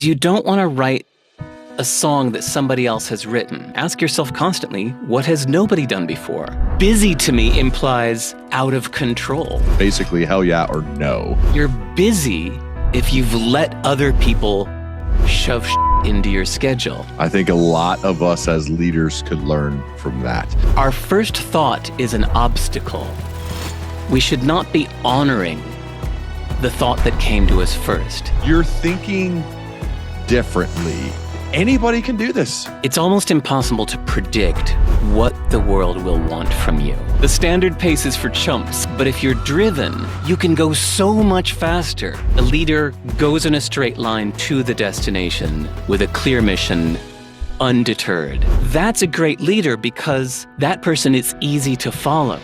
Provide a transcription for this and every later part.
You don't want to write a song that somebody else has written. Ask yourself constantly, what has nobody done before? Busy to me implies out of control. Basically, hell yeah or no. You're busy if you've let other people shove into your schedule. I think a lot of us as leaders could learn from that. Our first thought is an obstacle. We should not be honoring the thought that came to us first. You're thinking differently. Anybody can do this. It's almost impossible to predict what the world will want from you. The standard pace is for chumps, but if you're driven, you can go so much faster. A leader goes in a straight line to the destination with a clear mission, undeterred. That's a great leader because that person is easy to follow.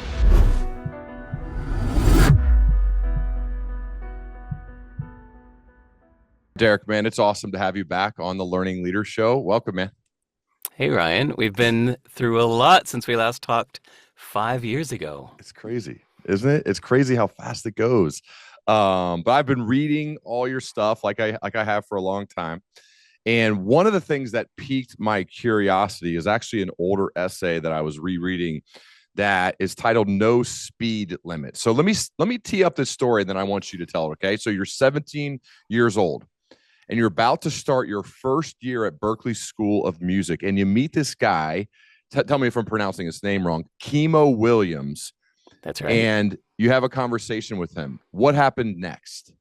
Derek, man, it's awesome to have you back on the Learning Leader Show. Welcome, man. Hey, Ryan. We've been through a lot since we last talked 5 years ago. It's crazy, isn't it? It's crazy how fast it goes. But I've been reading all your stuff like I have for a long time. And one of the things that piqued my curiosity is actually an older essay that I was rereading that is titled No Speed Limit. So let me tee up this story, and then I want you to tell it, okay? So you're 17 years old, and you're about to start your first year at Berklee School of Music, and you meet this guy, tell me if I'm pronouncing his name wrong, Chemo Williams. That's right. And you have a conversation with him. What happened next?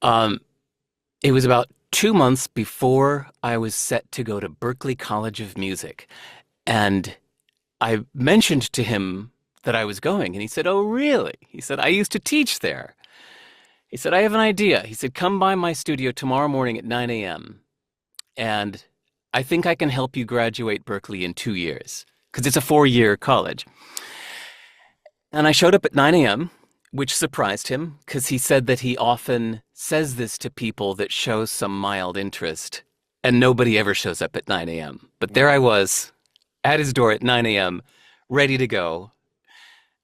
It was about 2 months before I was set to go to Berklee College of Music. And I mentioned to him that I was going, and he said, "Oh, really?" He said, "I used to teach there." He said, "I have an idea." He said, "Come by my studio tomorrow morning at 9 a.m. and I think I can help you graduate Berklee in 2 years because it's a 4-year college." And I showed up at 9 a.m., which surprised him because he said that he often says this to people that show some mild interest, and nobody ever shows up at 9 a.m. But there I was at his door at 9 a.m., ready to go,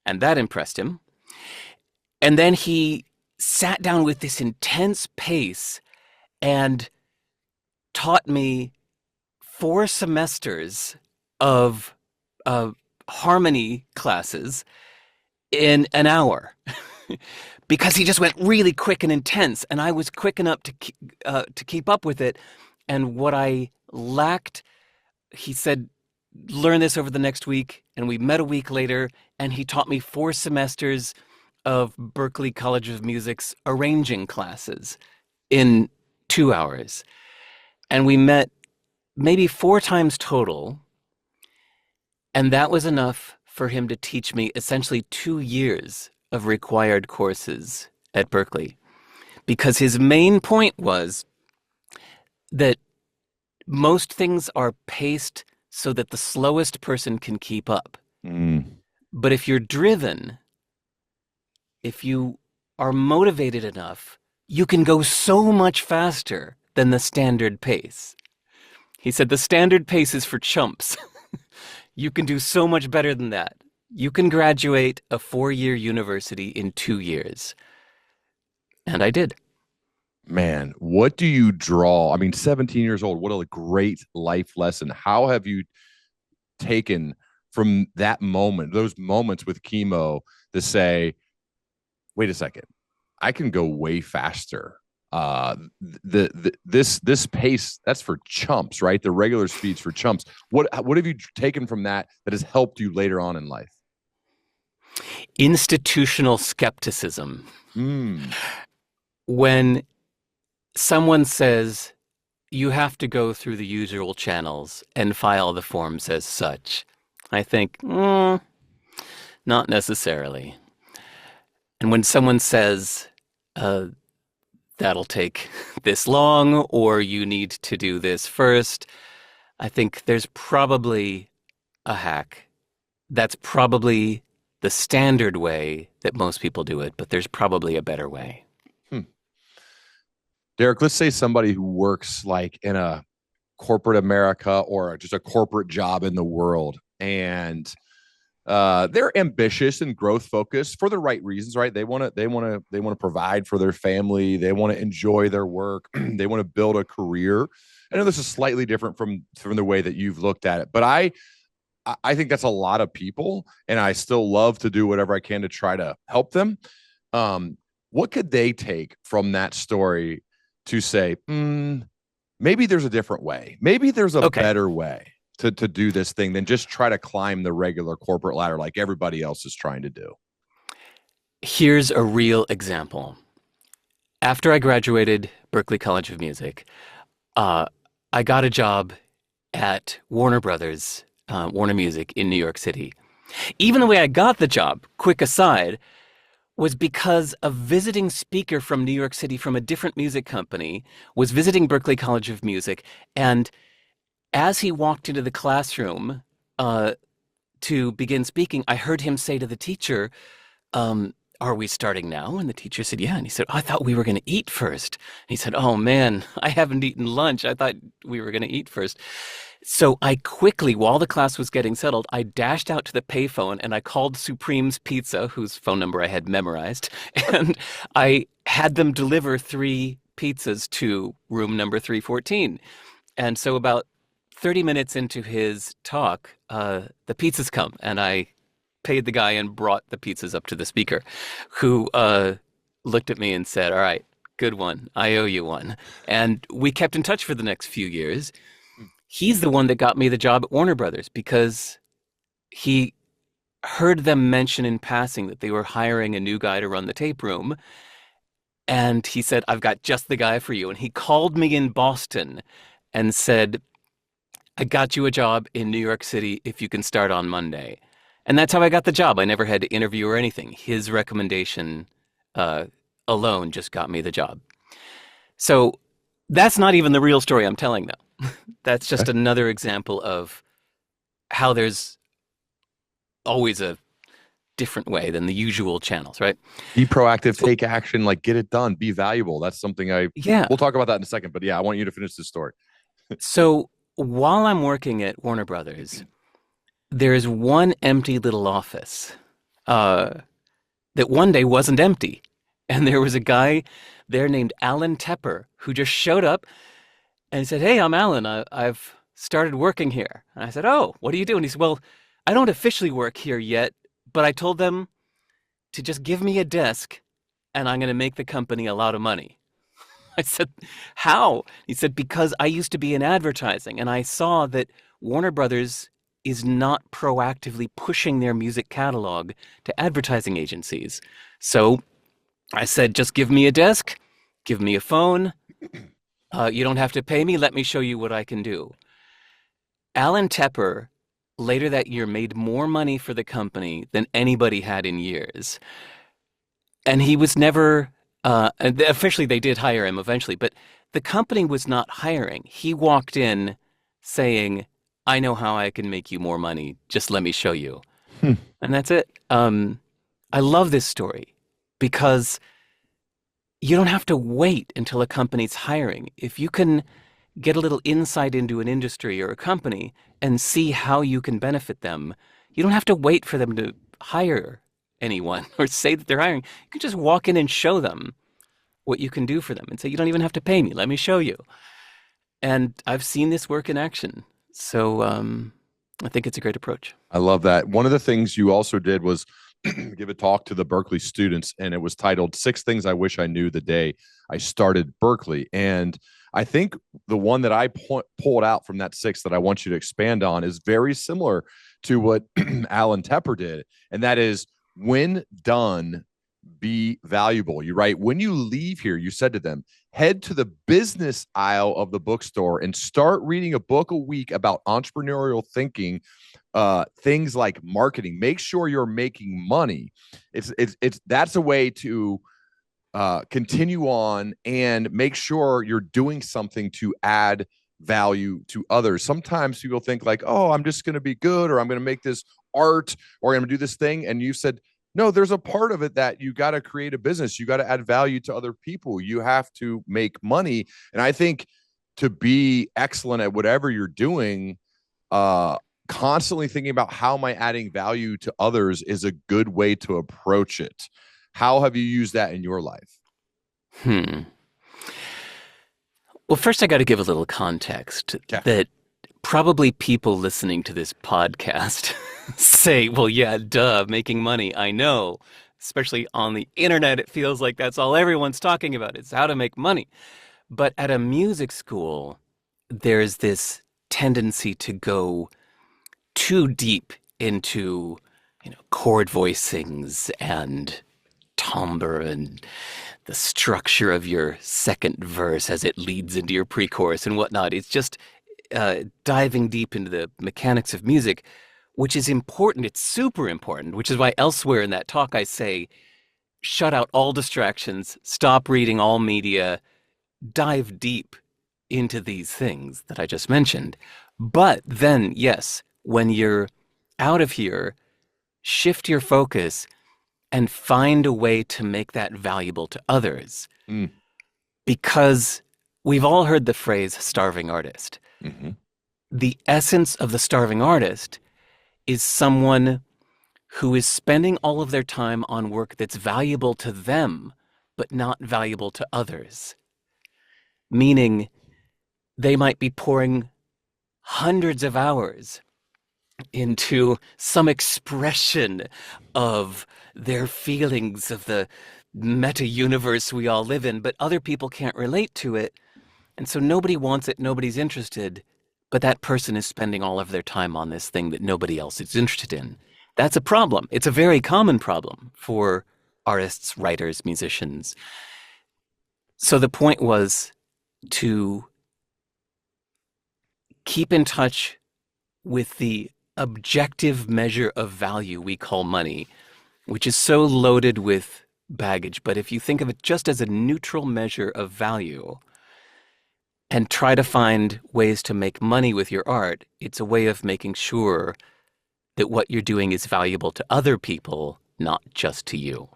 and that impressed him. And then he sat down with this intense pace and taught me 4 semesters of harmony classes in an hour because he just went really quick and intense, and I was quick enough to keep up with it. And what I lacked, he said, learn this over the next week. And we met a week later, and he taught me 4 semesters of Berklee College of Music's arranging classes in 2 hours. And we met maybe 4 times total. And that was enough for him to teach me essentially 2 years of required courses at Berklee. Because his main point was that most things are paced so that the slowest person can keep up. But if you're driven, if you are motivated enough, you can go so much faster than the standard pace. He said the standard pace is for chumps. You can do so much better than that. You can graduate a 4-year university in 2 years. And I did. Man, what do you draw? I mean, 17 years old, what a great life lesson. How have you taken from that moment, those moments with chemo, to say, wait a second, I can go way faster. This pace, that's for chumps, right? The regular speed's for chumps. What have you taken from that has helped you later on in life? Institutional skepticism. When someone says you have to go through the usual channels and file the forms as such, I think, not necessarily. And when someone says, that'll take this long, or you need to do this first, I think there's probably a hack. That's probably the standard way that most people do it, but there's probably a better way. Derek, let's say somebody who works like in a corporate America or just a corporate job in the world, and they're ambitious and growth focused for the right reasons, right? They want to provide for their family. They want to enjoy their work. They want to build a career. I know this is slightly different from the way that you've looked at it, but I think that's a lot of people, and I still love to do whatever I can to try to help them. What could they take from that story to say, maybe there's a different way, maybe there's a Okay, better way to do this thing than just try to climb the regular corporate ladder like everybody else is trying to do? here's a real example. After I graduated Berklee College of Music, uh, I got a job at Warner Brothers, Warner Music in New York City. Even the way I got the job, quick aside, was because a visiting speaker from New York City from a different music company was visiting Berklee College of Music. And as he walked into the classroom uh, to begin speaking, I heard him say to the teacher, are we starting now? And the teacher said, yeah. And he said, I thought we were going to eat first. And he said, oh man, I haven't eaten lunch. I thought we were going to eat first. So I quickly, while the class was getting settled, I dashed out to the payphone and I called Supreme's Pizza, whose phone number I had memorized, and I had them deliver 3 pizzas to room number 314. And so about 30 minutes into his talk, the pizzas come, and I paid the guy and brought the pizzas up to the speaker, who looked at me and said, all right, good one. I owe you one. And we kept in touch for the next few years. He's the one that got me the job at Warner Brothers because he heard them mention in passing that they were hiring a new guy to run the tape room. And he said, I've got just the guy for you. And he called me in Boston and said, I got you a job in New York City if you can start on Monday. And that's how I got the job. I never had to interview or anything. His recommendation alone just got me the job. So that's not even the real story I'm telling, though. That's just another example of how there's always a different way than the usual channels, right? Be proactive, So, take action, like get it done, be valuable. That's something yeah. we'll talk about that in a second, but yeah, I want you to finish this story. So while I'm working at Warner Brothers, there's one empty little office uh, that one day wasn't empty. And there was a guy there named Alan Tepper who just showed up and he said, hey, I'm Alan. I've started working here. And I said, oh, what do you do? And he said, well, I don't officially work here yet, but I told them to just give me a desk and I'm going to make the company a lot of money. I said, how? He said, because I used to be in advertising and I saw that Warner Brothers is not proactively pushing their music catalog to advertising agencies. So I said, just give me a desk, give me a phone. You don't have to pay me. Let me show you what I can do. Alan Tepper later that year made more money for the company than anybody had in years. And he was never, officially, they did hire him eventually, but the company was not hiring. He walked in saying, I know how I can make you more money. Just let me show you. Hmm. And that's it. I love this story because you don't have to wait until a company's hiring. If you can get a little insight into an industry or a company and see how you can benefit them, you don't have to wait for them to hire anyone or say that they're hiring. You can just walk in and show them what you can do for them and say, you don't even have to pay me. Let me show you. And I've seen this work in action. So I think it's a great approach. I love that. One of the things you also did was give a talk to the Berkeley students, and it was titled Six Things I Wish I Knew the Day I Started Berkeley. And I think the one that I pulled out from that six that I want you to expand on is very similar to what Alan Tepper did. And that is, when done, be valuable. You write, when you leave here, you said to them, head to the business aisle of the bookstore and start reading a book a week about entrepreneurial thinking, things like marketing. Make sure you're making money. It's that's a way to continue on and make sure you're doing something to add value to others. Sometimes people think like, oh, I'm just going to be good, or I'm going to make this art, or I'm going to do this thing. And you said, no, there's a part of it that you got to create a business. You got to add value to other people. You have to make money. And I think to be excellent at whatever you're doing, constantly thinking about how am I adding value to others is a good way to approach it. How have you used that in your life? Hmm. Well, first I got to give a little context Okay. that probably people listening to this podcast say, well, yeah, duh, making money. I know. Especially on the internet, it feels like that's all everyone's talking about. It's how to make money. But at a music school, there's this tendency to go too deep into, chord voicings and timbre and the structure of your second verse as it leads into your pre-chorus and whatnot. It's just diving deep into the mechanics of music, which is important. It's super important, which is why elsewhere in that talk I say, shut out all distractions, stop reading all media, dive deep into these things that I just mentioned. But then, yes, when you're out of here, shift your focus and find a way to make that valuable to others. Mm. Because we've all heard the phrase starving artist. Mm-hmm. The essence of the starving artist is someone who is spending all of their time on work that's valuable to them, but not valuable to others. Meaning they might be pouring hundreds of hours into some expression of their feelings of the meta universe we all live in, but other people can't relate to it. And so nobody wants it, nobody's interested, but that person is spending all of their time on this thing that nobody else is interested in. That's a problem. It's a very common problem for artists, writers, musicians. So the point was to keep in touch with the objective measure of value we call money, which is so loaded with baggage. But if you think of it just as a neutral measure of value and try to find ways to make money with your art, it's a way of making sure that what you're doing is valuable to other people, not just to you.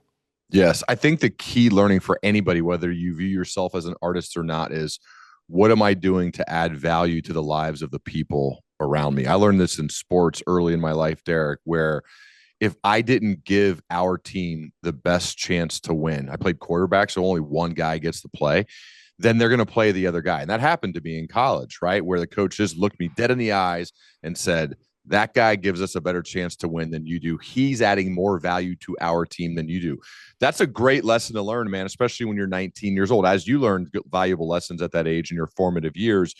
Yes, I think the key learning for anybody, whether you view yourself as an artist or not, is what am I doing to add value to the lives of the people around me? I learned this in sports early in my life, Derek, where if I didn't give our team the best chance to win, I played quarterback, so only one guy gets to play, then they're going to play the other guy. And that happened to me in college, right? Where the coach just looked me dead in the eyes and said, that guy gives us a better chance to win than you do. He's adding more value to our team than you do. That's a great lesson to learn, man, especially when you're 19 years old, as you learned valuable lessons at that age in your formative years,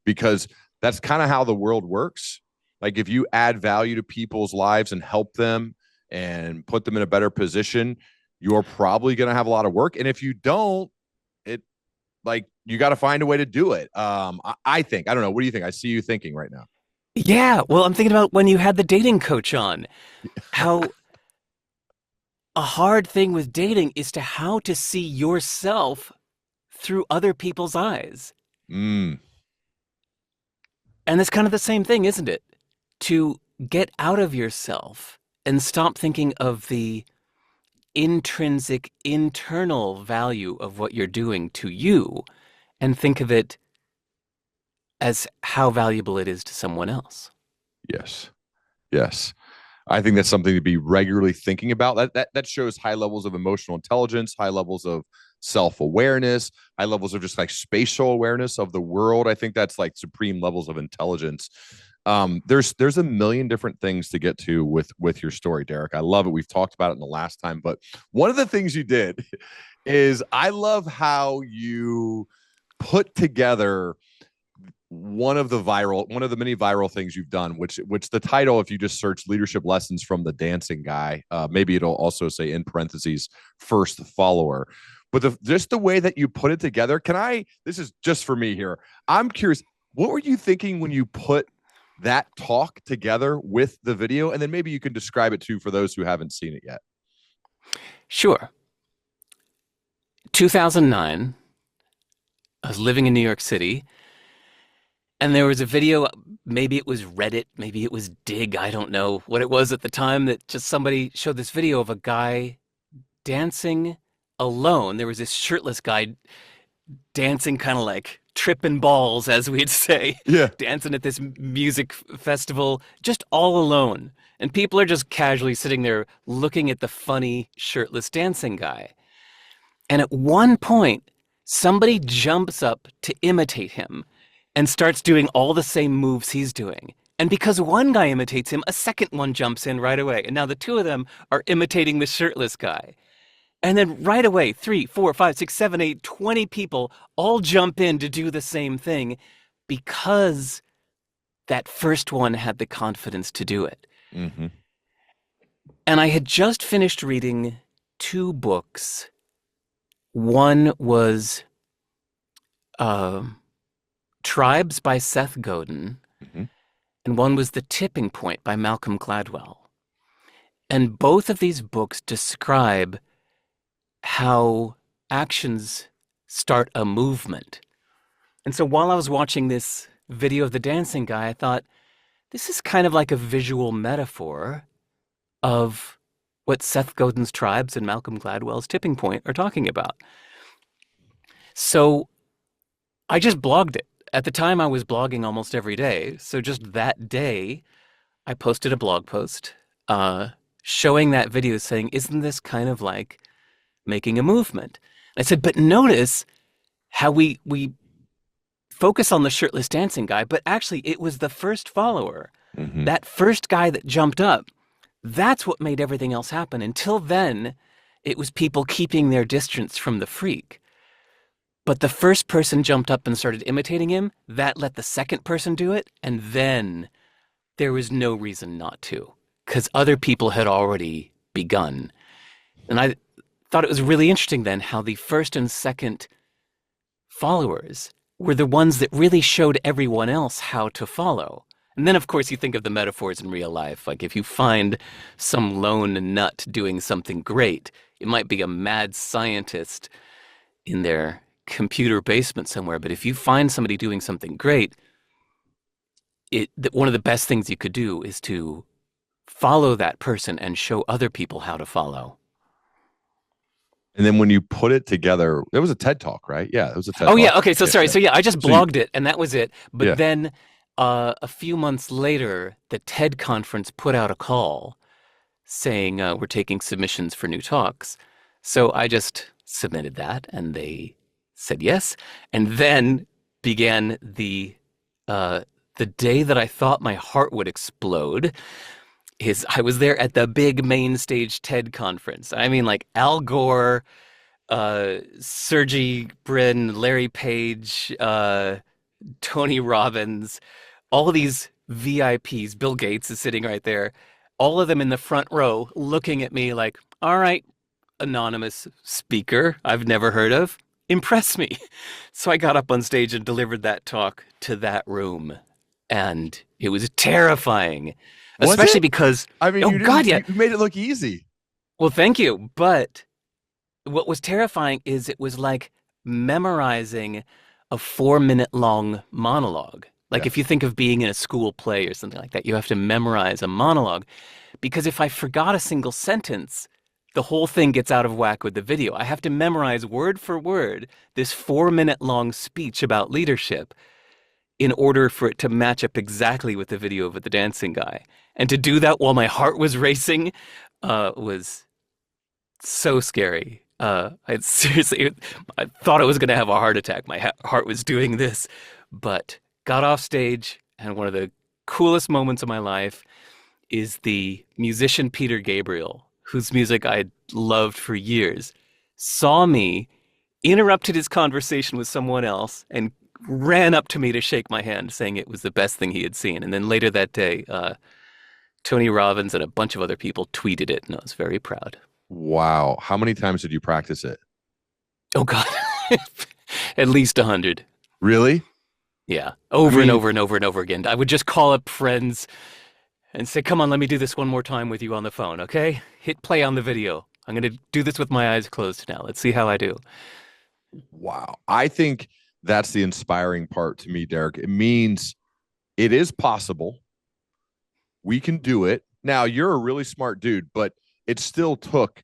because that's kind of how the world works. Like if you add value to people's lives and help them and put them in a better position, you're probably going to have a lot of work. And if you don't, it like you got to find a way to do it. I think, I don't know. What do you think? I see you thinking right now. Yeah, well, I'm thinking about when you had the dating coach on, how a hard thing with dating is to how to see yourself through other people's eyes. Mm, And it's kind of the same thing, isn't it? To get out of yourself and stop thinking of the intrinsic, internal value of what you're doing to you and think of it as how valuable it is to someone else. yes. Yes. I think that's something to be regularly thinking about. That shows high levels of emotional intelligence, high levels of self-awareness, high levels of just like spatial awareness of the world. I think that's like supreme levels of intelligence. There's a million different things to get to with your story, Derek. I love it. We've talked about it in the last time, but one of the things you did is I love how you put together one of the many viral things you've done, which the title, if you just search leadership lessons from the dancing guy, maybe it'll also say in parentheses first follower. But just the way that you put it together, this is just for me here. I'm curious, what were you thinking when you put that talk together with the video? And then maybe you can describe it too for those who haven't seen it yet. Sure. 2009, I was living in New York City, and there was a video, maybe it was Reddit, maybe it was Dig, I don't know what it was at the time, that just somebody showed this video of a guy dancing alone. There was this shirtless guy dancing kind of like tripping balls, as we'd say, Yeah. dancing at this music festival, just all alone. And people are just casually sitting there looking at the funny, shirtless dancing guy. And at one point, somebody jumps up to imitate him and starts doing all the same moves he's doing. And because one guy imitates him, a second one jumps in right away. And now the two of them are imitating the shirtless guy. And then right away, 3, 4, 5, 6, 7, 8, 20 people all jump in to do the same thing because that first one had the confidence to do it. Mm-hmm. And I had just finished reading 2 books. One was Tribes by Seth Godin, Mm-hmm. and one was The Tipping Point by Malcolm Gladwell. And both of these books describe how actions start a movement. And so while I was watching this video of the dancing guy, I thought, this is kind of like a visual metaphor of what Seth Godin's Tribes and Malcolm Gladwell's Tipping Point are talking about. So I just blogged it. At the time, I was blogging almost every day. So just that day, I posted a blog post showing that video saying, isn't this kind of like making a movement? I said, but notice how we focus on the shirtless dancing guy, but actually it was the first follower. Mm-hmm. That first guy that jumped up, that's what made everything else happen. Until then, it was people keeping their distance from the freak. But the first person jumped up and started imitating him. That let the second person do it. And then there was no reason not to, because other people had already begun. And I thought it was really interesting then how the first and second followers were the ones that really showed everyone else how to follow. And then, of course, you think of the metaphors in real life. Like if you find some lone nut doing something great, it might be a mad scientist in their computer basement somewhere. But if you find somebody doing something great, one of the best things you could do is to follow that person and show other people how to follow. And then when you put it together, it was a TED Talk, right? Yeah, it was a TED Oh, Talk. yeah. Okay. So sorry. Yeah. So yeah, I just blogged it and that was it. But Yeah. then a few months later, the TED conference put out a call saying we're taking submissions for new talks. So I just submitted that and they said yes. And then began the day that I thought my heart would explode. I was there at the big main stage TED conference. I mean, like Al Gore, Sergey Brin, Larry Page, Tony Robbins, all these VIPs. Bill Gates is sitting right there. All of them in the front row looking at me like, all right, anonymous speaker I've never heard of, impress me. So I got up on stage and delivered that talk to that room. And it was terrifying. Was Especially it? because, I mean, oh God, yeah. You made it look easy. Well, thank you. But what was terrifying is it was like memorizing a 4-minute long monologue. Like Yeah. if you think of being in a school play or something like that, you have to memorize a monologue. Because if I forgot a single sentence, the whole thing gets out of whack with the video. I have to memorize word for word this 4-minute long speech about leadership in order for it to match up exactly with the video of the dancing guy. And to do that while my heart was racing was so scary. I thought I was going to have a heart attack. My heart was doing this, but got off stage, and one of the coolest moments of my life is the musician Peter Gabriel, whose music I'd loved for years, saw me, interrupted his conversation with someone else, and ran up to me to shake my hand, saying it was the best thing he had seen. And then later that day, Tony Robbins and a bunch of other people tweeted it, and I was very proud. Wow. How many times did you practice it? Oh, God. At least 100. Really? Yeah. Over and over and over and over again. I would just call up friends and say, come on, let me do this one more time with you on the phone, okay? Hit play on the video. I'm going to do this with my eyes closed now. Let's see how I do. Wow. I think that's the inspiring part to me, Derek. It means it is possible. We can do it. Now, you're a really smart dude, but it still took,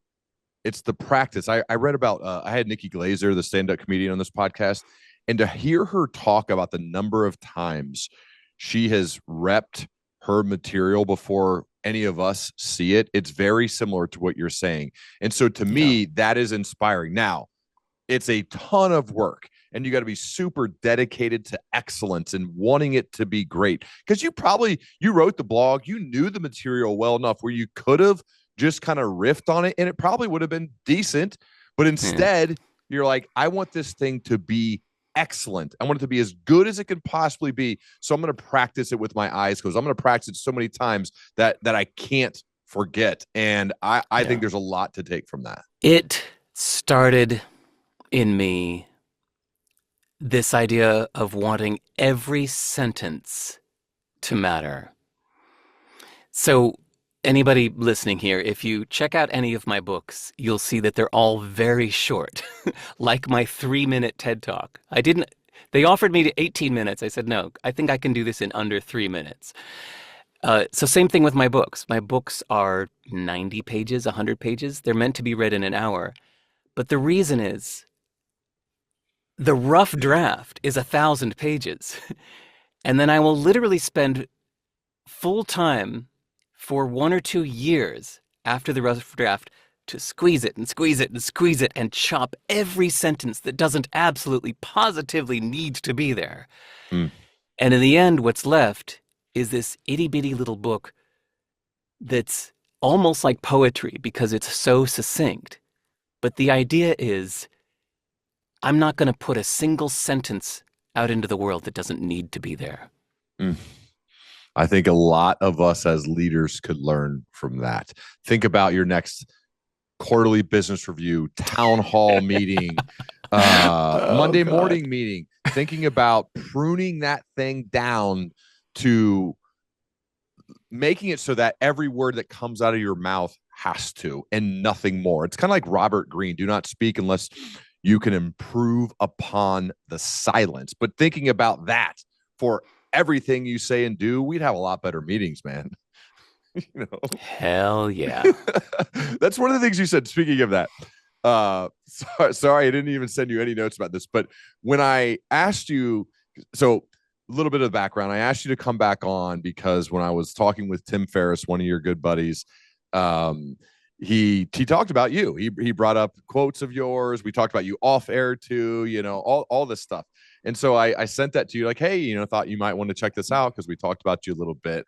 it's the practice. I read about, I had Nikki Glazer, the stand-up comedian on this podcast, And to hear her talk about the number of times she has repped her material before any of us see it, it's very similar to what you're saying. And so to Yeah. me, that is inspiring. Now, it's a ton of work and you got to be super dedicated to excellence and wanting it to be great, because you wrote the blog, you knew the material well enough where you could have just kind of riffed on it and it probably would have been decent, but Yeah. instead you're like, I want this thing to be excellent. I want it to be as good as it can possibly be, so I'm going to practice it with my eyes closed. I'm going to practice it so many times that I can't forget. And I think Yeah. there's a lot to take from that. It started in me this idea of wanting every sentence to matter. So, anybody listening here, if you check out any of my books, you'll see that they're all very short, like my 3-minute TED Talk. They offered me to 18 minutes. I said, no, I think I can do this in under 3 minutes. So, same thing with my books. My books are 90 pages, 100 pages. They're meant to be read in an hour. But the reason is the rough draft is 1,000 pages. And then I will literally spend full time for 1 or 2 years after the rough draft to squeeze it and squeeze it and squeeze it and chop every sentence that doesn't absolutely positively need to be there. Mm. And in the end, what's left is this itty bitty little book that's almost like poetry because it's so succinct. But the idea is I'm not going to put a single sentence out into the world that doesn't need to be there. Mm. I think a lot of us as leaders could learn from that. Think about your next quarterly business review, town hall meeting, Oh, Monday God. morning meeting, thinking about pruning that thing down to making it so that every word that comes out of your mouth has to and nothing more. It's kind of like Robert Greene, do not speak unless you can improve upon the silence. But thinking about that for everything you say and do, we'd have a lot better meetings, man. you know Hell yeah. That's one of the things you said. Speaking of that, sorry, I didn't even send you any notes about this, but when I asked you, so a little bit of background, I asked you to come back on because when I was talking with Tim Ferriss, one of your good buddies, he talked about you. He brought up quotes of yours. We talked about you off air too, all this stuff. And so I sent that to you like, hey, thought you might want to check this out because we talked about you a little bit.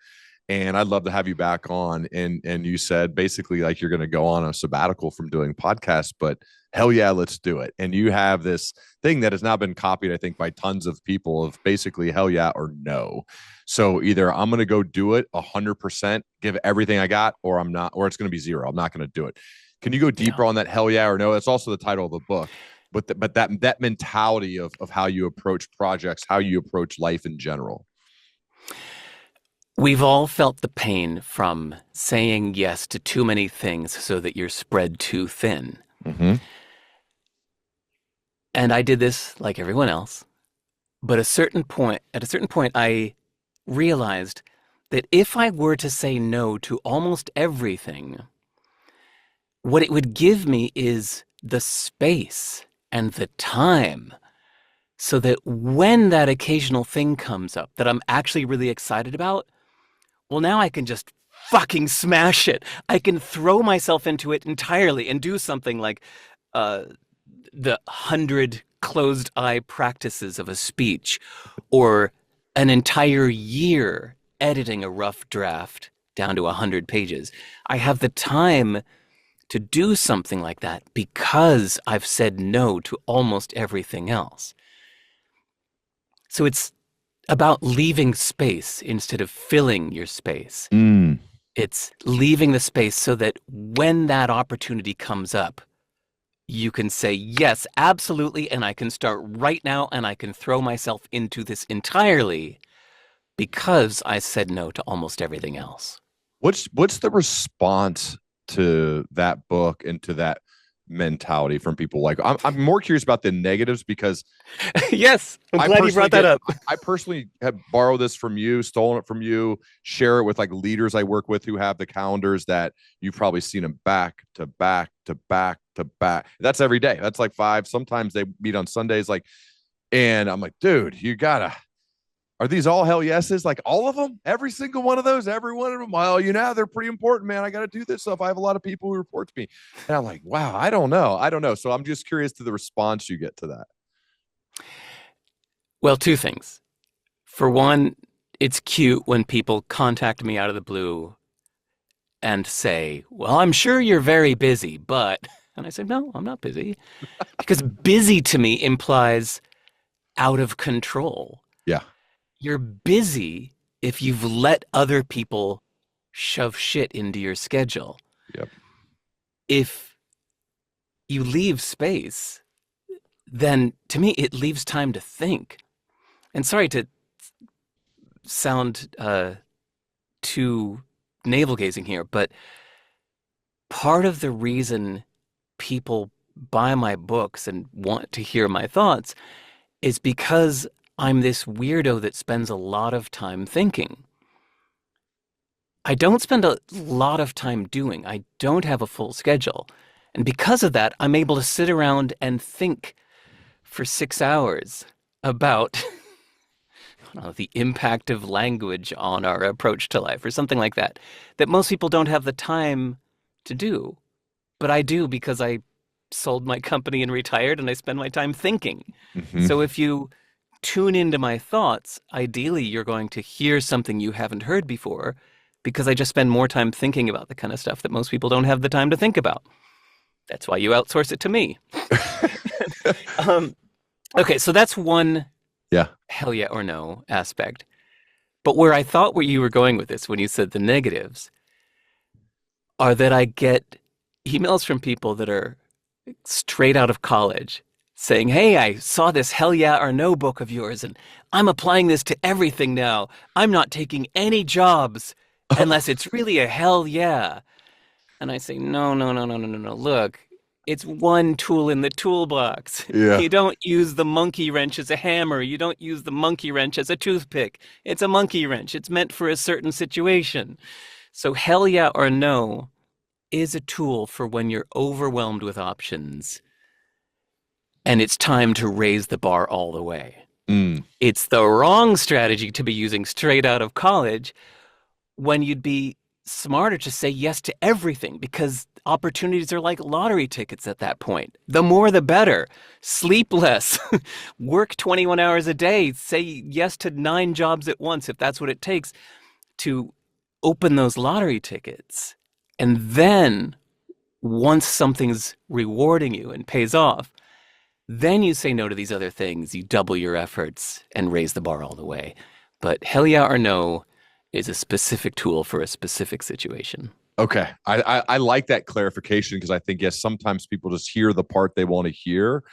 And I'd love to have you back on. And you said basically like you're going to go on a sabbatical from doing podcasts, but hell yeah, let's do it. And you have this thing that has now been copied, I think, by tons of people of basically hell yeah or no. So either I'm going to go do it 100%, give everything I got, or I'm not, or it's going to be zero. I'm not going to do it. Can you go deeper Yeah. on that hell yeah or no? That's also the title of the book. But that mentality of how you approach projects, how you approach life in general. We've all felt the pain from saying yes to too many things so that you're spread too thin. Mm-hmm. And I did this like everyone else. But at a certain point, I realized that if I were to say no to almost everything, what it would give me is the space and the time so that when that occasional thing comes up that I'm actually really excited about, well, now I can just fucking smash it. I can throw myself into it entirely and do something like uh, the 100 closed eye practices of a speech or an entire year editing a rough draft down to 100 pages. I have the time to do something like that because I've said no to almost everything else. So it's about leaving space instead of filling your space. Mm. It's leaving the space so that when that opportunity comes up, you can say, yes, absolutely, and I can start right now and I can throw myself into this entirely because I said no to almost everything else. What's the response to that book and to that mentality from people? Like, I'm more curious about the negatives because Yes, I'm glad you brought that up. I personally have borrowed this from you, stolen it from you, share it with like leaders I work with who have the calendars that you've probably seen them back to back to back to back. That's every day. That's like 5. Sometimes they meet on Sundays. Like And I'm like, dude, you gotta, are these all hell yeses? Like all of them? Every single one of those? Every one of them? Well, they're pretty important, man. I got to do this stuff. I have a lot of people who report to me. And I'm like, wow, I don't know. I don't know. So I'm just curious to the response you get to that. Well, two things. For one, it's cute when people contact me out of the blue and say, well, I'm sure you're very busy, but. And I say, no, I'm not busy. Because busy to me implies out of control. Yeah. You're busy if you've let other people shove shit into your schedule. Yep. If you leave space, then to me, it leaves time to think. And sorry to sound too navel gazing here, but part of the reason people buy my books and want to hear my thoughts is because I'm this weirdo that spends a lot of time thinking. I don't spend a lot of time doing. I don't have a full schedule. And because of that, I'm able to sit around and think for 6 hours about I don't know, the impact of language on our approach to life or something like that, that most people don't have the time to do. But I do because I sold my company and retired and I spend my time thinking. Mm-hmm. So if you tune into my thoughts, ideally you're going to hear something you haven't heard before because I just spend more time thinking about the kind of stuff that most people don't have the time to think about. That's why you outsource it to me. um, okay, so that's one Yeah. hell yeah or no aspect. But where I thought where you were going with this when you said the negatives are that I get emails from people that are straight out of college saying, hey, I saw this hell yeah or no book of yours and I'm applying this to everything now. I'm not taking any jobs unless it's really a hell yeah. And I say, no, no, no, no, no, no, no. Look, it's one tool in the toolbox. Yeah. You don't use the monkey wrench as a hammer. You don't use the monkey wrench as a toothpick. It's a monkey wrench. It's meant for a certain situation. So hell yeah or no is a tool for when you're overwhelmed with options and it's time to raise the bar all the way. Mm. It's the wrong strategy to be using straight out of college when you'd be smarter to say yes to everything because opportunities are like lottery tickets at that point. The more, the better. Sleep less, work 21 hours a day, say yes to 9 jobs at once if that's what it takes to open those lottery tickets. And then once something's rewarding you and pays off, then you say no to these other things. You double your efforts and raise the bar all the way. But hell yeah or no is a specific tool for a specific situation. Okay. I like that clarification because I think, yes, sometimes people just hear the part they want to hear.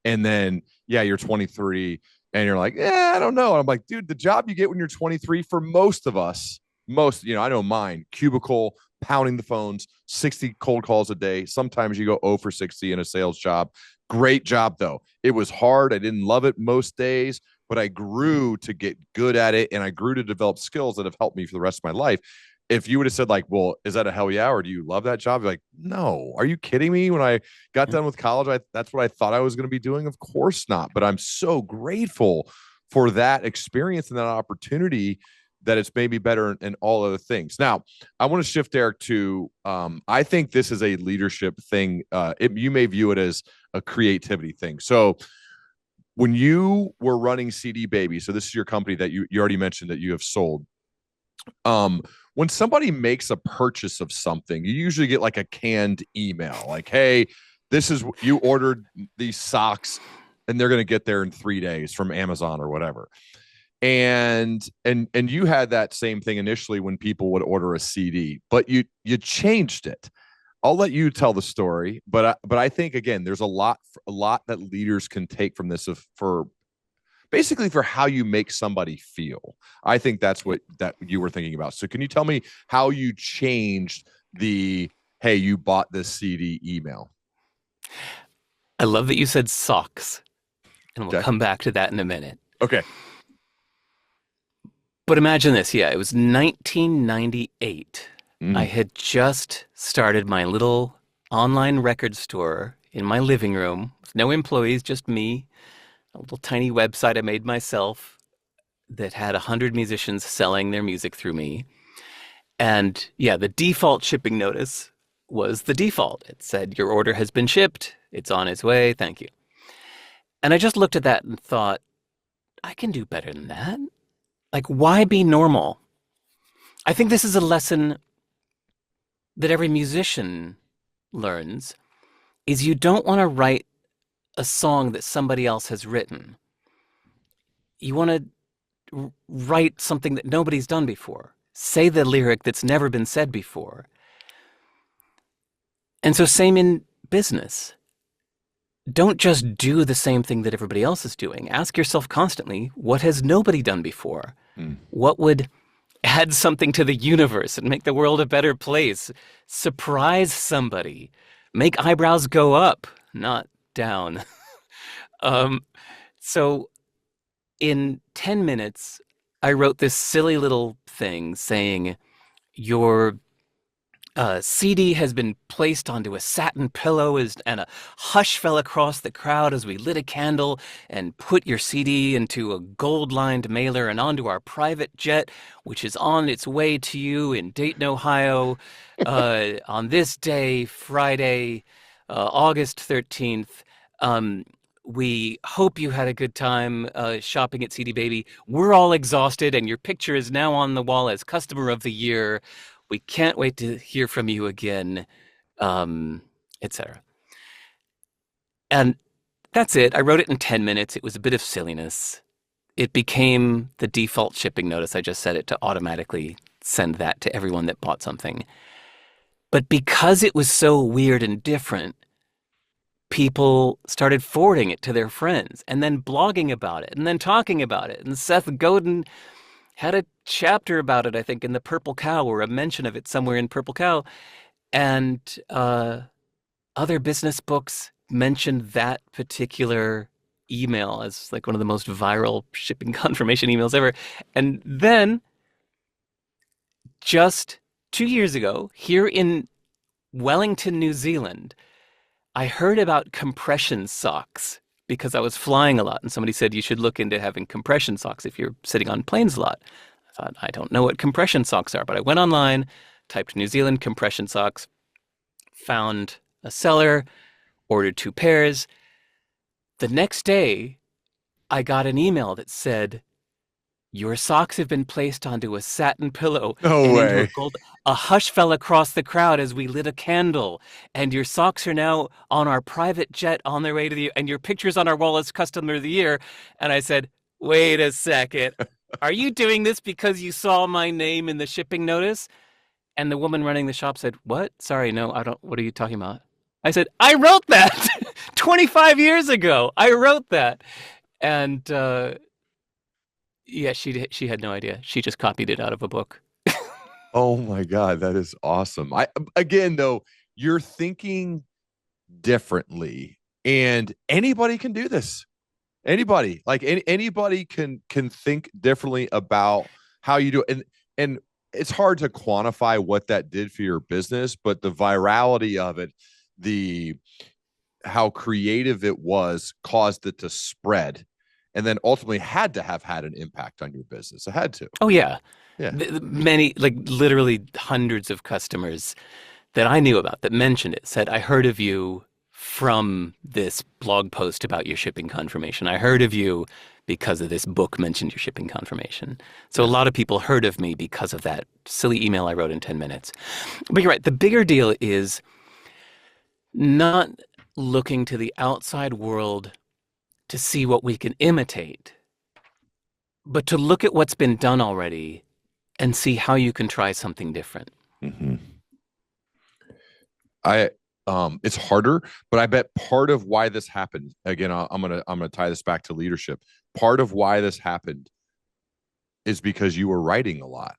And then, yeah, you're 23 and you're like, yeah, I don't know. And I'm like, dude, the job you get when you're 23 for most of us, I know mine, cubicle, pounding the phones, 60 cold calls a day. Sometimes you go 0 for 60 in a sales job. Great job, though. It was hard. I didn't love it most days, but I grew to get good at it and I grew to develop skills that have helped me for the rest of my life. If you would have said, like, well, is that a hell yeah, or do you love that job? You're like, no, are you kidding me? When I got done with college, that's what I thought I was going to be doing. Of course not. But I'm so grateful for that experience and that opportunity that it's made me better in all other things. Now, I want to shift, Eric, to I think this is a leadership thing. You may view it as a creativity thing. So when you were running CD Baby, so this is your company that you already mentioned that you have sold. When somebody makes a purchase of something, you usually get like a canned email, like, hey, this is, you ordered these socks and they're going to get there in 3 days from Amazon or whatever. And you had that same thing initially when people would order a CD, but you changed it. I'll let you tell the story, but I think, again, there's a lot that leaders can take from this for basically for how you make somebody feel. I think that's what that you were thinking about. So can you tell me how you changed the, hey, you bought this CD email? I love that you said socks, and we'll Okay. come back to that in a minute. Okay. But imagine this. Yeah, it was 1998. I Mm. had just started my little online record store in my living room with no employees, just me, a little tiny website I made myself that had 100 musicians selling their music through me. And yeah, the default shipping notice was the default. It said, your order has been shipped. It's on its way. Thank you. And I just looked at that and thought, I can do better than that. Like, why be normal? I think this is a lesson that every musician learns is you don't want to write a song that somebody else has written. You want to write something that nobody's done before. Say the lyric that's never been said before. And so same in business. Don't just do the same thing that everybody else is doing. Ask yourself constantly, what has nobody done before? Mm. What would add something to the universe and make the world a better place? Surprise somebody. Make eyebrows go up, not down. um, so in 10 minutes, I wrote this silly little thing saying, your CD has been placed onto a satin pillow and a hush fell across the crowd as we lit a candle and put your CD into a gold-lined mailer and onto our private jet, which is on its way to you in Dayton, Ohio, on this day, Friday, August 13th. We hope you had a good time shopping at CD Baby. We're all exhausted, and your picture is now on the wall as Customer of the Year. We can't wait to hear from you again, etc. And that's it. I wrote it in 10 minutes. It was a bit of silliness. It became the default shipping notice. I just set it to automatically send that to everyone that bought something. But because it was so weird and different, people started forwarding it to their friends and then blogging about it and then talking about it. And Seth Godin had a chapter about it, I think, in the Purple Cow, or a mention of it somewhere in Purple Cow. And other business books mentioned that particular email as like one of the most viral shipping confirmation emails ever. And then just 2 years ago, here in Wellington, New Zealand, I heard about compression socks because I was flying a lot, and somebody said you should look into having compression socks if you're sitting on planes a lot. I thought, I don't know what compression socks are, but I went online, typed New Zealand compression socks, found a seller, ordered 2 pairs. The next day, I got an email that said, your socks have been placed onto a satin pillow No and into a way. gold. A hush fell across the crowd as we lit a candle, and your socks are now on our private jet on their way to the. And your picture's on our wall as Customer of the Year. And I said, "Wait a second, are you doing this because you saw my name in the shipping notice?" And the woman running the shop said, "What? Sorry, no, I don't. What are you talking about?" I said, "I wrote that 25 years ago. I wrote that." And yeah, she had no idea. She just copied it out of a book. Oh my God, that is awesome. I again though, you're thinking differently, and anybody can do this. Anybody, like anybody can think differently about how you do it. And it's hard to quantify what that did for your business, but the virality of it, the how creative it was caused it to spread, and then ultimately had to have had an impact on your business. It had to. Oh yeah, Yeah. many, like literally hundreds of customers that I knew about that mentioned it said, "I heard of you from this blog post about your shipping confirmation. I heard of you because of this book mentioned your shipping confirmation." So a Yeah. lot of people heard of me because of that silly email I wrote in 10 minutes. But you're right. The bigger deal is not looking to the outside world to see what we can imitate, but to look at what's been done already and see how you can try something different. Mm-hmm. I it's harder, but I bet part of why this happened, again, I'm gonna tie this back to leadership. Part of why this happened is because you were writing a lot.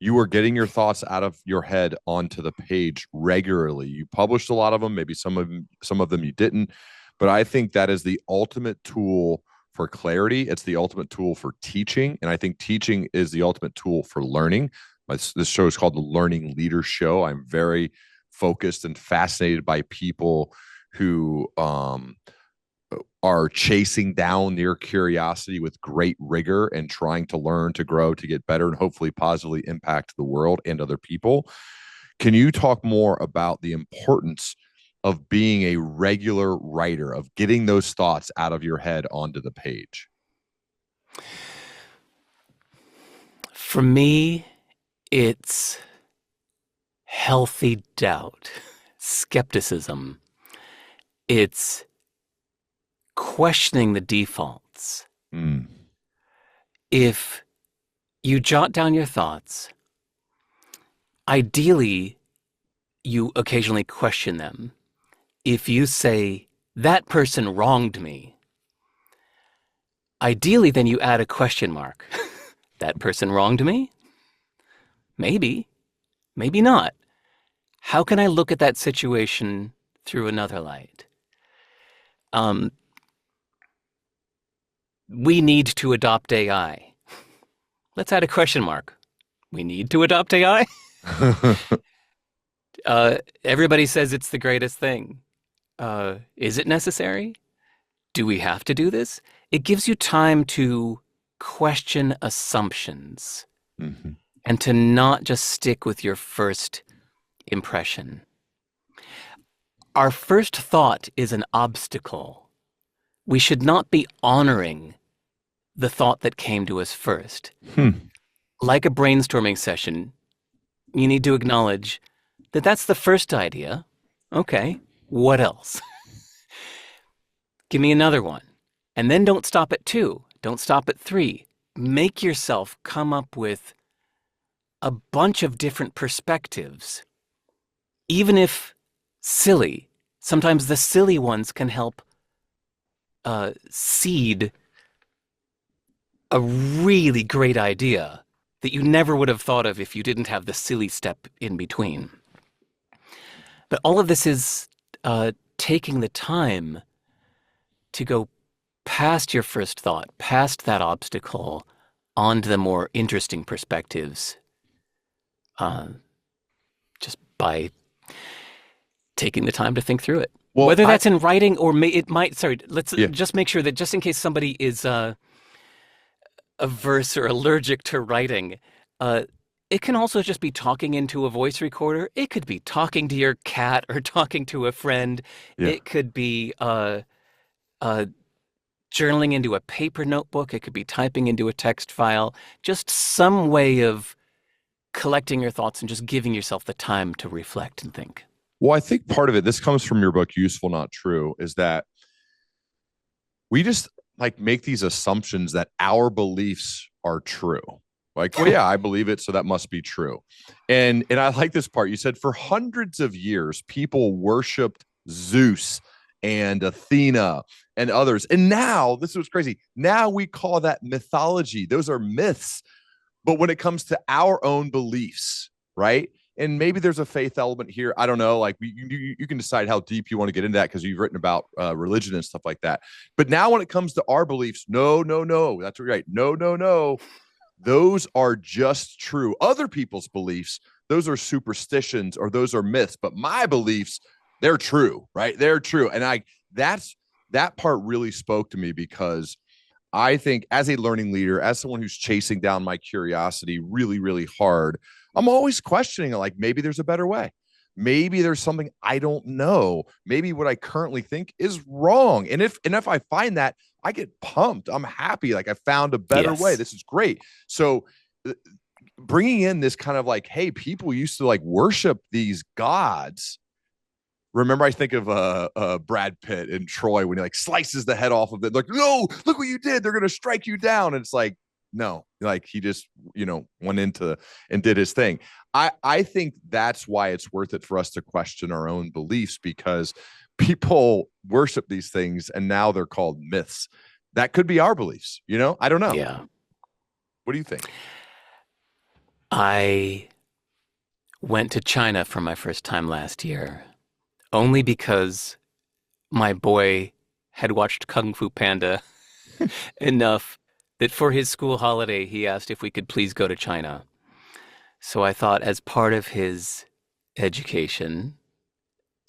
You were getting your thoughts out of your head onto the page regularly. You published a lot of them, maybe some of them you didn't, but I think that is the ultimate tool for clarity. It's the ultimate tool for teaching, and I think teaching is the ultimate tool for learning. This show is called the Learning Leader Show. I'm very focused and fascinated by people who are chasing down their curiosity with great rigor and trying to learn, to grow, to get better, and hopefully positively impact the world and other people. Can you talk more about the importance of being a regular writer, of getting those thoughts out of your head onto the page? For me, it's healthy doubt, skepticism. It's questioning the defaults. Mm. If you jot down your thoughts, ideally, you occasionally question them. If you say, that person wronged me, ideally, then you add a question mark. That person wronged me? Maybe, maybe not. How can I look at that situation through another light? Um, we need to adopt AI. Let's add a question mark. We need to adopt AI? Everybody says it's the greatest thing. Is it necessary? Do we have to do this? It gives you time to question assumptions Mhm. and to not just stick with your first impression. Our first thought is an obstacle. We should not be honoring the thought that came to us first. Hmm. Like a brainstorming session, you need to acknowledge that that's the first idea. Okay, what else? Give me another one. And then don't stop at 2. Don't stop at 3. Make yourself come up with a bunch of different perspectives. Even if silly, sometimes the silly ones can help seed a really great idea that you never would have thought of if you didn't have the silly step in between. But all of this is taking the time to go past your first thought, past that obstacle, onto the more interesting perspectives, uh, just by taking the time to think through it. Well, Whether that's in writing or let's yeah. just make sure that just in case somebody is averse or allergic to writing, uh, it can also just be talking into a voice recorder. It could be talking to your cat or talking to a friend. Yeah. It could be uh, journaling into a paper notebook. It could be typing into a text file. Just some way of collecting your thoughts and just giving yourself the time to reflect and think. Well, I think part of it, this comes from your book, Useful Not True, is that we just like make these assumptions that our beliefs are true. Like, well, yeah, I believe it, so that must be true. And I like this part. You said for hundreds of years, people worshipped Zeus and Athena and others. And now, this was crazy. Now we call that mythology. Those are myths. But when it comes to our own beliefs, right? And maybe there's a faith element here. I don't know. Like you can decide how deep you want to get into that because you've written about religion and stuff like that. But now when it comes to our beliefs, no, no, no. That's right. No, no, no. Those are just true. Other people's beliefs, those are superstitions or those are myths. But my beliefs, they're true, right? They're true. And that part really spoke to me because I think as a learning leader, as someone who's chasing down my curiosity really, really hard, I'm always questioning like maybe there's a better way. Maybe there's something I don't know. Maybe what I currently think is wrong. And if I find that, I get pumped. I'm happy. Like I found a better way. Yes. This is great. So bringing in this kind of like, hey, people used to like worship these gods. Remember, I think of Brad Pitt in Troy when he like slices the head off of it. Like, no, look what you did. They're going to strike you down. And it's like, no, like he just, went into and did his thing. I think that's why it's worth it for us to question our own beliefs because people worship these things and now they're called myths. That could be our beliefs. I don't know. Yeah. What do you think? I went to China for my first time last year, only because my boy had watched Kung Fu Panda enough that for his school holiday, he asked if we could please go to China. So I thought, as part of his education,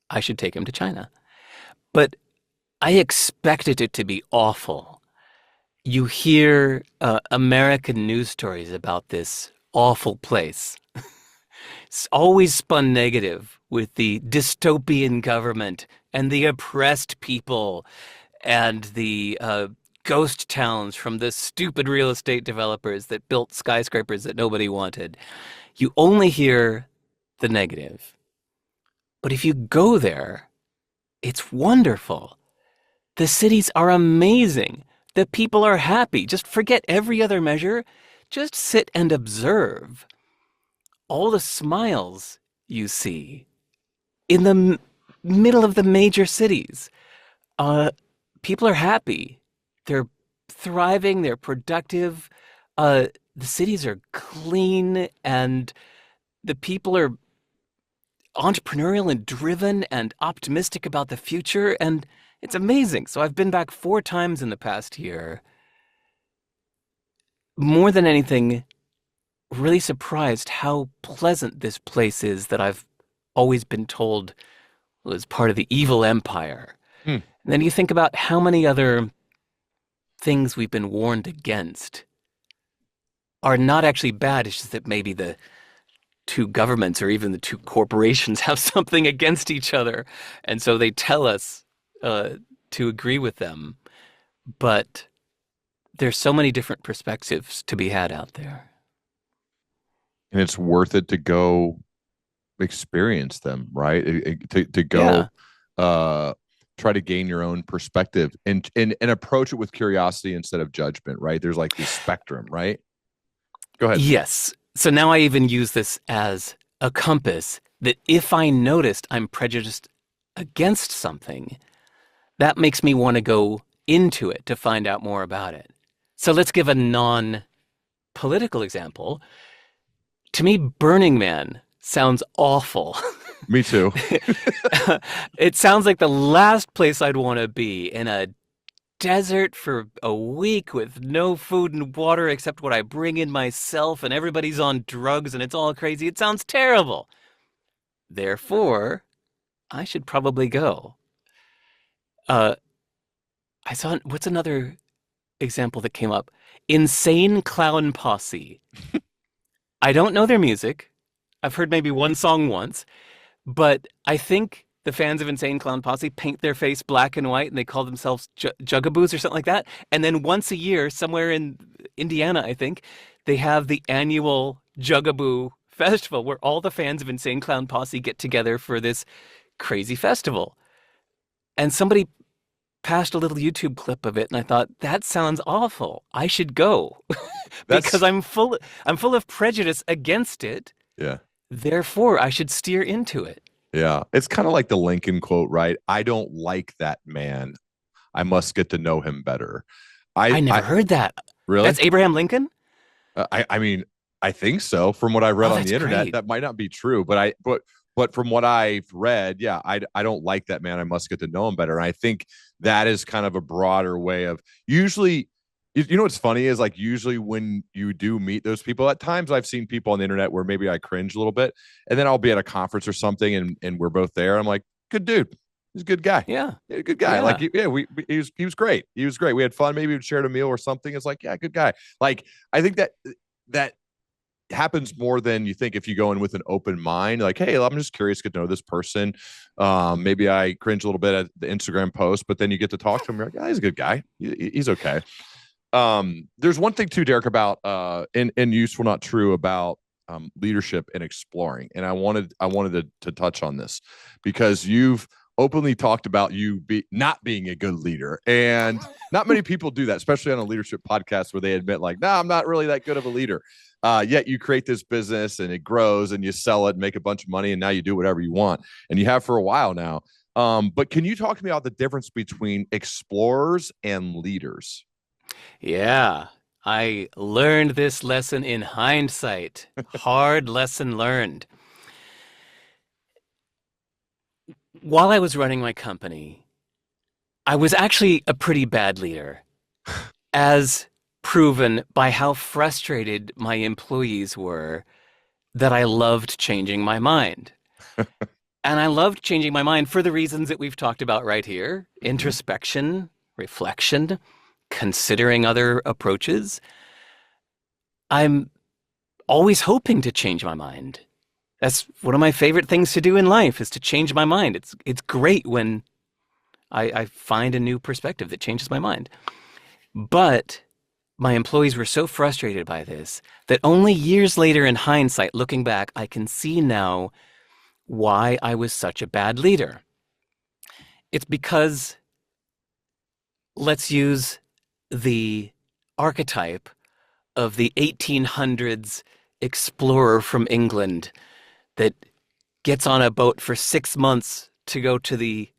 I should take him to China. But I expected it to be awful. You hear American news stories about this awful place. It's always spun negative with the dystopian government and the oppressed people and the ghost towns from the stupid real estate developers that built skyscrapers that nobody wanted. You only hear the negative. But if you go there, it's wonderful. The cities are amazing. The people are happy. Just forget every other measure. Just sit and observe all the smiles you see in the middle of the major cities. Uh, People are happy. They're thriving. They're productive. The cities are clean, and the people are entrepreneurial and driven and optimistic about the future. And it's amazing. So I've been back 4 times in the past year. More than anything, really surprised how pleasant this place is that I've always been told was part of the evil empire. Hmm. And then you think about how many other things we've been warned against are not actually bad. It's just that maybe the two governments or even the two corporations have something against each other. And so they tell us to agree with them. But there's so many different perspectives to be had out there. And it's worth it to go experience them, right? To go Yeah. uh try to gain your own perspective and approach it with curiosity instead of judgment, right? There's like this spectrum, right? Go ahead. Yes. So now I even use this as a compass that if I noticed I'm prejudiced against something, that makes me want to go into it to find out more about it. So let's give a non-political example. To me, Burning Man sounds awful. Me too. It sounds like the last place I'd want to be, in a desert for a week with no food and water except what I bring in myself, and everybody's on drugs and it's all crazy. It sounds terrible. Therefore, I should probably go. Uh, I saw, what's another example that came up? Insane Clown Posse. I don't know their music. I've heard maybe one song once, but I think the fans of Insane Clown Posse paint their face black and white and they call themselves Jugaboos or something like that. And then once a year, somewhere in Indiana, I think, they have the annual Jugaboo Festival where all the fans of Insane Clown Posse get together for this crazy festival. And somebody passed a little YouTube clip of it, and I thought, that sounds awful. I should go because That's I'm full of prejudice against it. yeah. Therefore, I should steer into it. Yeah. It's kind of like the Lincoln quote, right? I don't like that man. I must get to know him better. I I never heard that. really? That's Abraham Lincoln? I mean, I think so. From what I read Oh, on that's the internet, great. that might not be true, but from what I've read, yeah, I don't like that man. I must get to know him better. And I think that is kind of a broader way of usually. You know what's funny is like usually when you do meet those people, at times I've seen people on the internet where maybe I cringe a little bit, and then I'll be at a conference or something, and we're both there. I'm like, good dude, he's a good guy. Yeah. Yeah, good guy. Yeah. Like, yeah, he was great. He was great. We had fun. Maybe we shared a meal or something. It's like, yeah, good guy. Like, I think that happens more than you think if you go in with an open mind. Like, hey, I'm just curious to get to know this person. Maybe I cringe a little bit at the Instagram post, but then you get to talk to him. You're like, yeah, he's a good guy. He's okay. There's one thing too, Derek, about and useful, not true, about leadership and exploring. And I wanted to touch on this because you've openly talked about not being a good leader, and not many people do that, especially on a leadership podcast where they admit like, I'm not really that good of a leader. Yet you create this business and it grows and you sell it and make a bunch of money, and now you do whatever you want, and you have for a while now. But can you talk to me about the difference between explorers and leaders? Yeah. I learned this lesson in hindsight. Hard lesson learned. While I was running my company, I was actually a pretty bad leader, as proven by how frustrated my employees were that I loved changing my mind. And I loved changing my mind for the reasons that we've talked about right here: Mhm. introspection, reflection, considering other approaches. I'm always hoping to change my mind. That's one of my favorite things to do in life, is to change my mind. It's great when I find a new perspective that changes my mind. But my employees were so frustrated by this that only years later, in hindsight, looking back, I can see now why I was such a bad leader. It's because, let's use the archetype of the 1800s explorer from England that gets on a boat for 6 months to go to the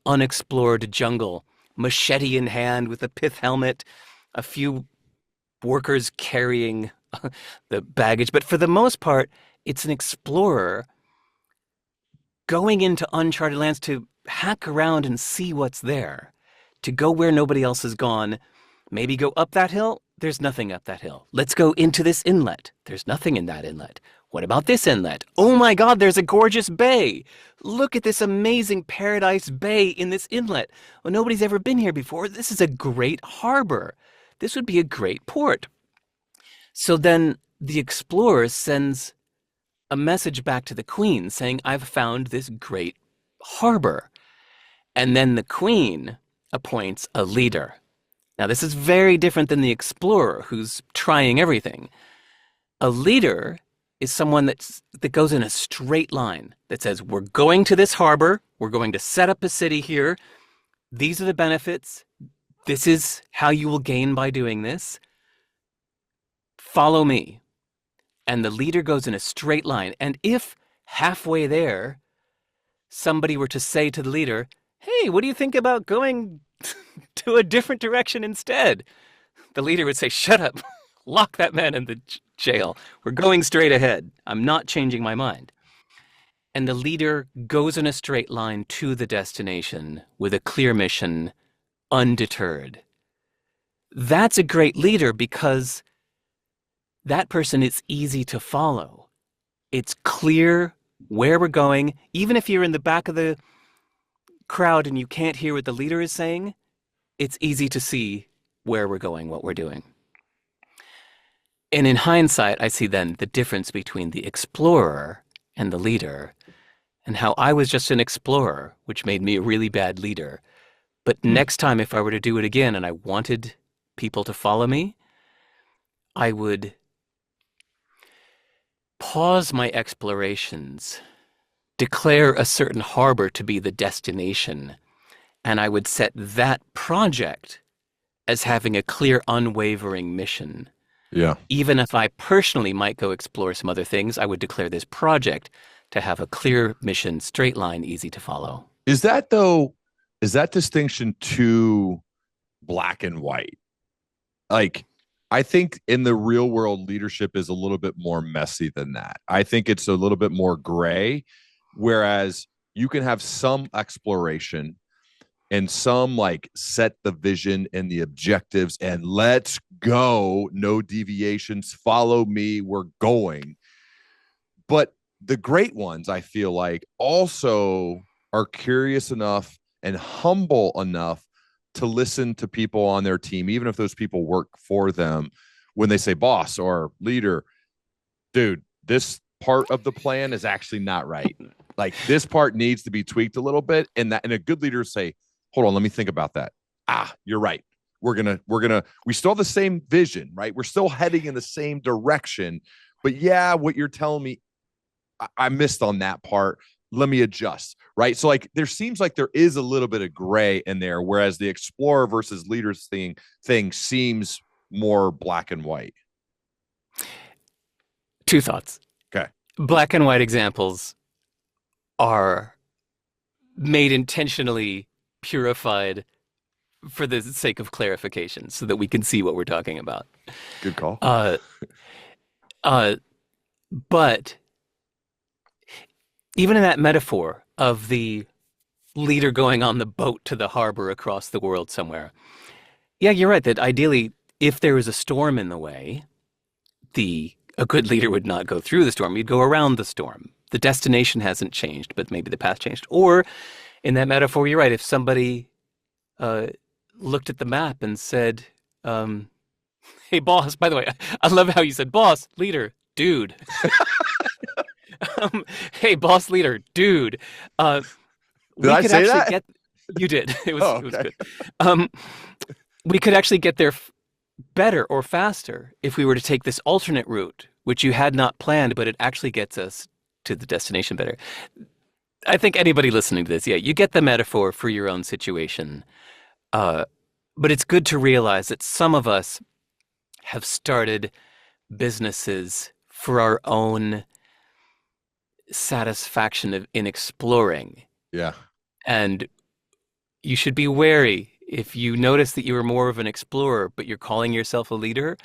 unexplored jungle, machete in hand with a pith helmet, a few workers carrying the baggage. But for the most part, it's an explorer going into uncharted lands to hack around and see what's there, to go where nobody else has gone. Maybe go up that hill. There's nothing up that hill. Let's go into this inlet. There's nothing in that inlet. What about this inlet? Oh my God, there's a gorgeous bay. Look at this amazing paradise bay in this inlet. Well, nobody's ever been here before. This is a great harbor. This would be a great port. So then the explorer sends a message back to the queen saying, I've found this great harbor. And then the queen appoints a leader. Now, this is very different than the explorer who's trying everything. A leader is someone that goes in a straight line, that says, we're going to this harbor, we're going to set up a city here, these are the benefits, this is how you will gain by doing this, follow me. And the leader goes in a straight line. And if halfway there, somebody were to say to the leader, hey, what do you think about going to a different direction instead? The leader would say, shut up, lock that man in the jail. We're going straight ahead. I'm not changing my mind. And the leader goes in a straight line to the destination with a clear mission, undeterred. That's a great leader because that person is easy to follow. It's clear where we're going. Even if you're in the back of the crowd and you can't hear what the leader is saying, it's easy to see where we're going, what we're doing. And in hindsight, I see then the difference between the explorer and the leader, and how I was just an explorer, which made me a really bad leader. But next time, if I were to do it again and I wanted people to follow me, I would pause my explorations, declare a certain harbor to be the destination, and I would set that project as having a clear, unwavering mission. Yeah. Even if I personally might go explore some other things, I would declare this project to have a clear mission, straight line, easy to follow. Is that though, is that distinction too black and white? Like, I think in the real world, leadership is a little bit more messy than that. I think it's a little bit more gray, whereas you can have some exploration and some like set the vision and the objectives and let's go, no deviations, follow me, we're going. But the great ones, I feel like, also are curious enough and humble enough to listen to people on their team, even if those people work for them, when they say, boss or leader, dude, this part of the plan is actually not right. Like, this part needs to be tweaked a little bit. And a good leader say, hold on, let me think about that. You're right. We still have the same vision, right? We're still heading in the same direction. But yeah, what you're telling me, I missed on that part. Let me adjust, right? So like, there seems like there is a little bit of gray in there, whereas the explorer versus leaders thing seems more black and white. Two thoughts. Okay. Black and white examples are made intentionally purified for the sake of clarification so that we can see what we're talking about. Good call. But even in that metaphor of the leader going on the boat to the harbor across the world somewhere, yeah, you're right that ideally, if there was a storm in the way, a good leader would not go through the storm. You'd go around the storm. the destination hasn't changed, but maybe the path changed. Or in that metaphor, you're right. If somebody uh, looked at the map and said, um, "Hey, boss," by the way, I love how you said boss, leader, dude. Hey, boss, leader, dude. Uh, Did we I could say actually that? get. You did. Oh, It was okay. good. Um, we could actually get there better or faster if we were to take this alternate route, which you had not planned, but it actually gets us to the destination better. I think anybody listening to this, yeah, you get the metaphor for your own situation. Uh, but it's good to realize that some of us have started businesses for our own satisfaction in exploring. Yeah. And you should be wary if you notice that you are more of an explorer, but you're calling yourself a leader,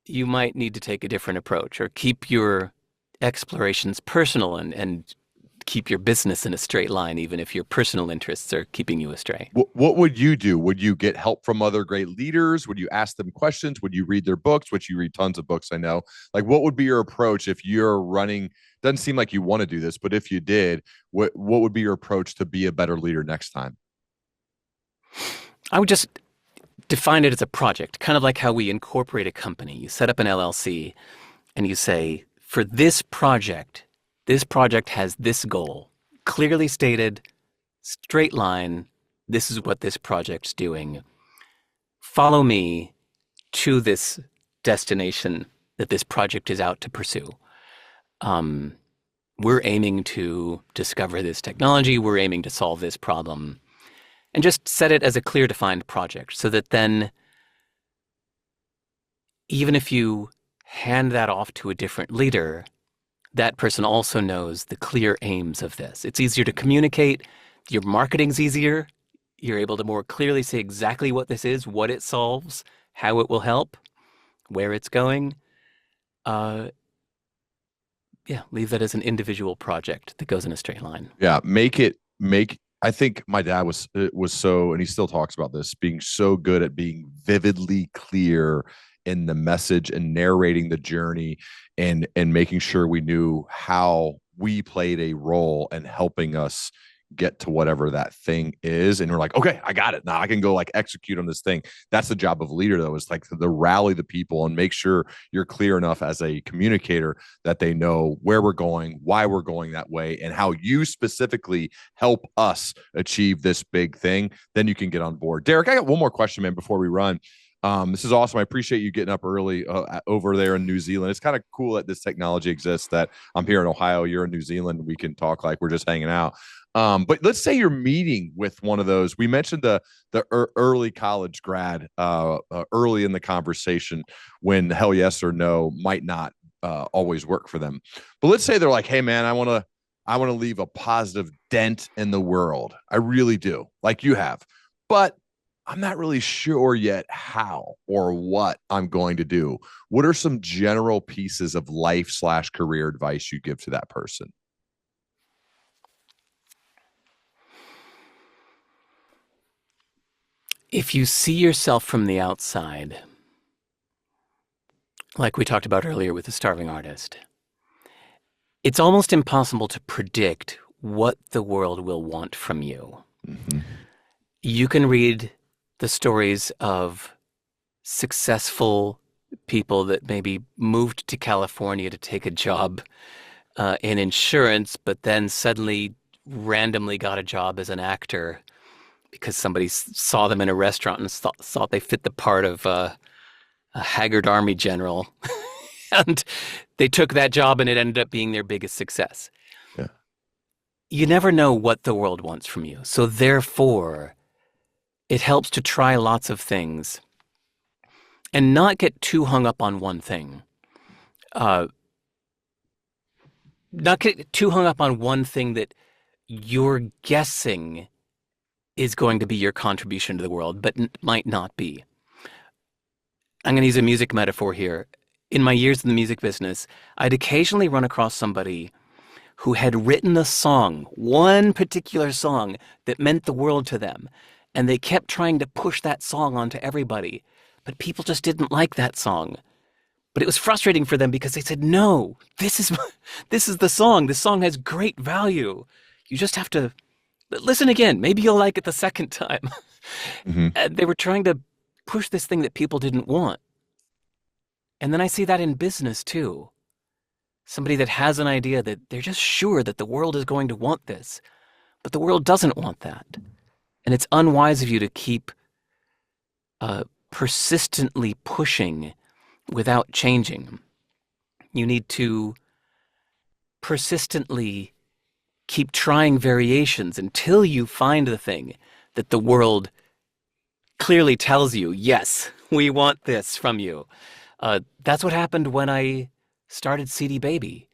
you might need to take a different approach or keep your explorations personal and keep your business in a straight line, even if your personal interests are keeping you astray. What would you do? Would you get help from other great leaders? Would you ask them questions? Would you read their books? Which you read tons of books, I know. Like, what would be your approach if you're running? Doesn't seem like you want to do this, but if you did, what would be your approach to be a better leader next time? I would just define it as a project, kind of like how we incorporate a company. You set up an LLC and you say, for this project has this goal, clearly stated, straight line, this is what this project's doing. Follow me to this destination that this project is out to pursue. Um, we're aiming to discover this technology. We're aiming to solve this problem. And just set it as a clear defined project so that then, even if you hand that off to a different leader, that person also knows the clear aims of this. It's easier to communicate. Your marketing's easier. You're able to more clearly say exactly what this is, what it solves, how it will help, where it's going. Uh, yeah, leave that as an individual project that goes in a straight line. Yeah, make. I think my dad was so, and he still talks about this, being so good at being vividly clear in the message and narrating the journey, and making sure we knew how we played a role in helping us get to whatever that thing is. And we're like, okay, I got it. Now I can go like execute on this thing. That's the job of a leader, though, is like to rally the people and make sure you're clear enough as a communicator that they know where we're going, why we're going that way, and how you specifically help us achieve this big thing. Then you can get on board. Derek, I got one more question, man, before we run. This is awesome. I appreciate you getting up early over there in New Zealand. It's kind of cool that this technology exists, that I'm here in Ohio, you're in New Zealand. We can talk like we're just hanging out. But let's say you're meeting with one of those. We mentioned the early college grad early in the conversation, when hell yes or no might not always work for them. But let's say they're like, hey man, I want to leave a positive dent in the world. I really do, like you have. But I'm not really sure yet how or what I'm going to do. What are some general pieces of life/career advice you give to that person? If you see yourself from the outside, like we talked about earlier with the starving artist, it's almost impossible to predict what the world will want from you. Mm-hmm. You can read the stories of successful people that maybe moved to California to take a job in insurance, but then suddenly randomly got a job as an actor because somebody saw them in a restaurant and thought they fit the part of a haggard army general. And they took that job and it ended up being their biggest success. Yeah. You never know what the world wants from you. So therefore, it helps to try lots of things and not get too hung up on one thing. Not get too hung up on one thing that you're guessing is going to be your contribution to the world, but might not be. I'm going to use a music metaphor here. In my years in the music business, I'd occasionally run across somebody who had written a song, one particular song that meant the world to them. And they kept trying to push that song onto everybody. But people just didn't like that song. But it was frustrating for them because they said, "No, this is this is the song. This song has great value. You just have to listen again. Maybe you'll like it the second time." Hmm. And they were trying to push this thing that people didn't want. And then I see that in business too. Somebody that has an idea that they're just sure that the world is going to want this, but the world doesn't want that. And it's unwise of you to keep uh, persistently pushing without changing. You need to persistently keep trying variations until you find the thing that the world clearly tells you, yes, we want this from you. That's what happened when I started CD Baby.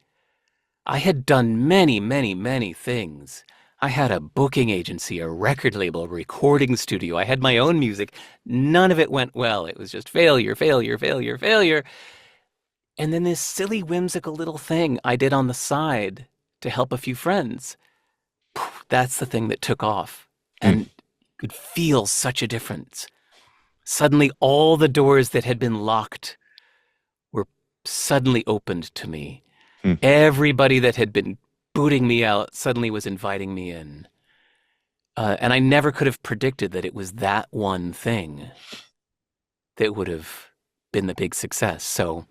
I had done many, many, many things. I had a booking agency, a record label, a recording studio. I had my own music. None of it went well. It was just failure, failure, failure, failure. And then this silly, whimsical little thing I did on the side to help a few friends. That's the thing that took off. And you could feel such a difference. Suddenly, all the doors that had been locked were suddenly opened to me. Mm. Everybody that had been booting me out suddenly was inviting me in. And I never could have predicted that it was that one thing that would have been the big success. So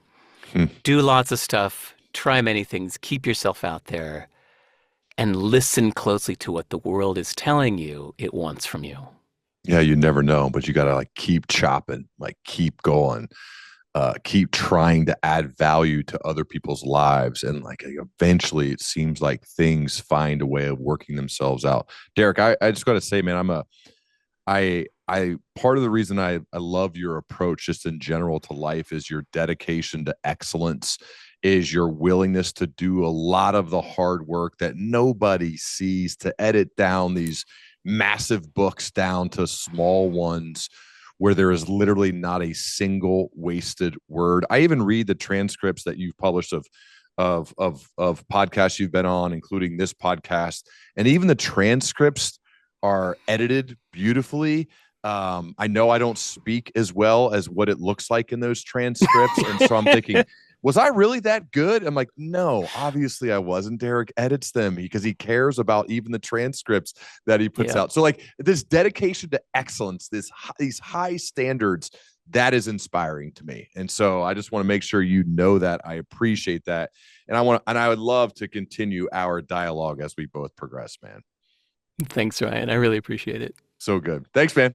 Mm. do lots of stuff, try many things, keep yourself out there, and listen closely to what the world is telling you it wants from you. Yeah, you never know, but you got to like keep chopping, like keep going, keep trying to add value to other people's lives. And like eventually it seems like things find a way of working themselves out. Derek, I just got to say, man, I part of the reason I love your approach just in general to life is your dedication to excellence, is your willingness to do a lot of the hard work that nobody sees, to edit down these massive books down to small ones where there is literally not a single wasted word. I even read the transcripts that you've published of podcasts you've been on, including this podcast, and even the transcripts are edited beautifully. I know I don't speak as well as what it looks like in those transcripts. And so I'm thinking, was I really that good? I'm like, no, obviously I wasn't. Derek edits them because he cares about even the transcripts that he puts Yeah. out. So like this dedication to excellence, these high standards, that is inspiring to me. And so I just want to make sure you know that. I appreciate that. And I would love to continue our dialogue as we both progress, man. Thanks, Ryan. I really appreciate it. So good. Thanks, man.